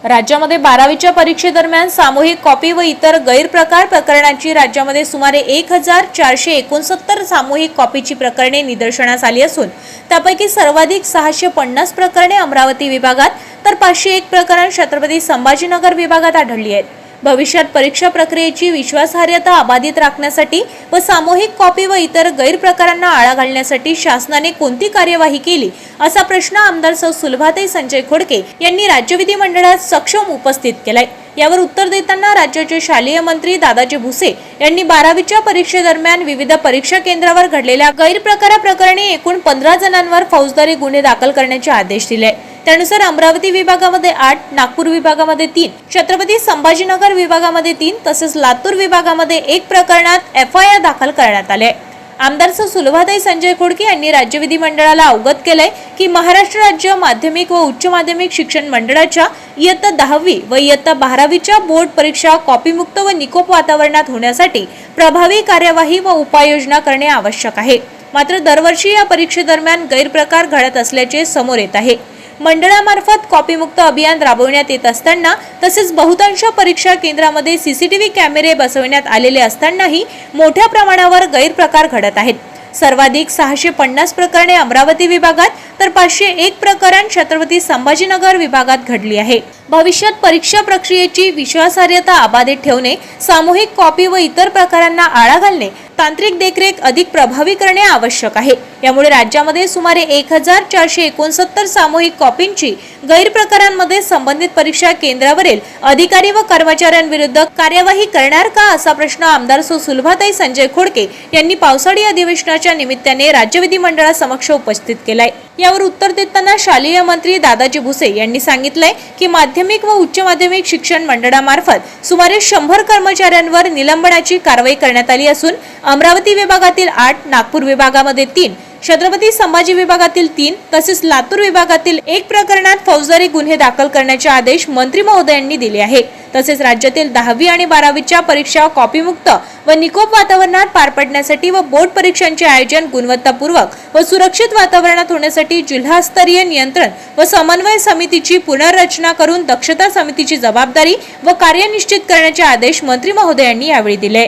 राज्यामध्ये 12वीच्या परीक्षेदरम्यान सामूहिक कॉपी व इतर गैरप्रकार प्रकरणांची राज्यामध्ये सुमारे 1469 सामूहिक कॉपीची प्रकरणे निदर्शनास आली असून त्यापैकी सर्वाधिक 650 प्रकरणे अमरावती विभागात तर 501 प्रकरण छत्रपती संभाजीनगर विभागात आढळली आहेत। भविष्यात परीक्षा प्रक्रियेची विश्वासार्हता अबाधित राखण्यासाठी व सामूहिक कॉपी व इतर गैरप्रकारांना आळा घालण्यासाठी शासनाने कोणती कार्यवाही केली असा प्रश्न आमदार सौ सुलभाताई संजय खोडके यांनी राज्य विधिमंडळात सक्षम उपस्थित केलाय। यावर उत्तर देताना राज्याचे शालेय मंत्री दादाजी भुसे यांनी 12वीच्या परीक्षेदरम्यान विविध परीक्षा केंद्रावर घडलेल्या गैरप्रकाराप्रकरणी एकूण 15 जणांवर फौजदारी गुन्हे दाखल करण्याचे आदेश दिले। त्यानुसार अमरावती विभागामध्ये 8, नागपूर विभागामध्ये 3, छत्रपती संभाजीनगर विभागामध्ये 3 तसेच लातूर विभागामध्ये 1 प्रकरणात FIR दाखल करण्यात आले। आमदार सौ सुलभाताई संजय खोडके यांनी राज्य विधिमंडळाला अवगत केले की महाराष्ट्र राज्य माध्यमिक व उच्च माध्यमिक शिक्षण मंडळाच्या इयत्ता 10वी व इयत्ता 12वीच्या बोर्ड परीक्षा कॉपीमुक्त व निकोप वातावरणात होण्यासाठी प्रभावी कार्यवाही व उपाययोजना करणे आवश्यक आहे। मात्र दरवर्षी या परीक्षेदरम्यान गैरप्रकार घडत असल्याचे समोर येत आहे। मंडळामार्फत कॉपीमुक्त अभियान राबविण्यात येत असताना तसेच बहुतांश परीक्षा केंद्रामध्ये CCTV कॅमेरे बसवण्यात आलेले असतानाही मोठ्या प्रमाणावर गैरप्रकार घडत आहेत। सर्वाधिक 650 प्रकरणे अमरावती विभागात तर 501 प्रकरण छत्रपती संभाजीनगर विभागात घडली आहे। भविष्यात परीक्षा प्रक्रियेची विश्वासार्हता अबाधित ठेवणे, सामूहिक कॉपी व इतर प्रकारांना आळा घालणे, तांत्रिक देखरेख अधिक प्रभावी करणे आवश्यक आहे। यामुळे राज्यामध्ये सुमारे 1469 सामूहिक कॉपींची गैरप्रकारांमध्ये संबंधित परीक्षा केंद्रावरील अधिकारी व कर्मचाऱ्यांविरुद्ध कार्यवाही करणार का असा प्रश्न आमदार सौ सुलभाताई संजय खोडके यांनी पावसाळी अधिवेशनाच्या निमित्ताने राज्य विधिमंडळासमक्ष उपस्थित केलाय। यावर उत्तर देताना शालेय मंत्री दादाजी भुसे यांनी सांगितले की माध्यमिक व उच्च माध्यमिक शिक्षण मंडळामार्फत सुमारे 100 कर्मचाऱ्यांवर निलंबनाची कारवाई करण्यात आली असून अमरावती विभागातील 8, नागपूर विभागामध्ये 3, छत्रपती संभाजी विभागातील 3 तसेच लातूर विभागातील 1 प्रकरणात फौजदारी गुन्हे दाखल करण्याचे आदेश मंत्री महोदयांनी दिले आहे। तसेच राज्यातील 10वी आणि 12वीच्या परीक्षा कॉपीमुक्त व निकोप वातावरणात पार पडण्यासाठी व बोर्ड परीक्षांचे आयोजन गुणवत्तापूर्वक व सुरक्षित वातावरणात होण्यासाठी जिल्हास्तरीय नियंत्रण व समन्वय समितीची पुनर्रचना करून दक्षता समितीची जबाबदारी व कार्य निश्चित करण्याचे आदेश मंत्री महोदयांनी यावेळी दिले।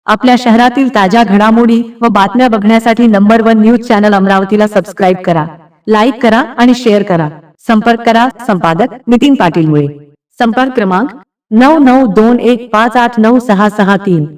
आपल्या शहरातील ताज्या घडामोडी व बातम्या बघण्यासाठी नंबर 1 न्यूज चॅनल अमरावतीला सबस्क्राइब करा, लाईक करा आणि शेअर करा। संपर्क करा संपादक नितीन पाटील मुळे। संपर्क क्रमांक 9921589663।